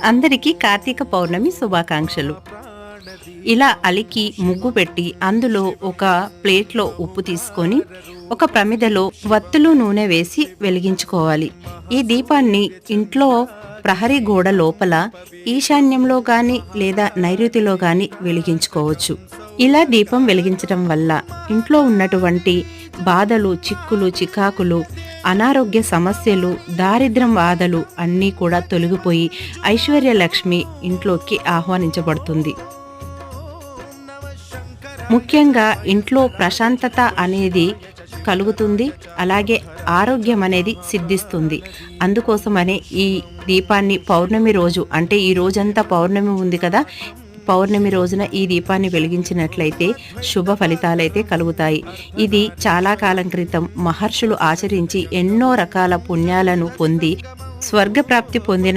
అందరికీ కార్తీక పౌర్ణమి శుభాకాంక్షలు. ఇలా అలికి ముగ్గు పెట్టి అందులో ఒక ప్లేట్లో ఉప్పు తీసుకొని ఒక ప్రమిదలో వత్తులు నూనె వేసి వెలిగించుకోవాలి. ఈ దీపాన్ని ఇంట్లో ప్రహరీ గోడ లోపల ఈశాన్యంలో గాని లేదా నైరుతిలో గాని వెలిగించుకోవచ్చు. ఇలా దీపం వెలిగించడం వల్ల ఇంట్లో ఉన్నటువంటి బాధలు, చిక్కులు, చికాకులు, అనారోగ్య సమస్యలు, దారిద్ర్యం బాధలు అన్నీ కూడా తొలగిపోయి ఐశ్వర్యలక్ష్మి ఇంట్లోకి ఆహ్వానించబడుతుంది. ముఖ్యంగా ఇంట్లో ప్రశాంతత అనేది కలుగుతుంది. అలాగే ఆరోగ్యం అనేది సిద్ధిస్తుంది. అందుకోసమనే ఈ దీపాన్ని పౌర్ణమి రోజు, అంటే ఈ రోజంతా పౌర్ణమి ఉంది కదా, పౌర్ణమి రోజున ఈ దీపాన్ని వెలిగించినట్లయితే శుభ ఫలితాలైతే కలుగుతాయి. ఇది చాలా కాలం క్రితం మహర్షులు ఆచరించి ఎన్నో రకాల పుణ్యాలను పొంది స్వర్గప్రాప్తి పొందిన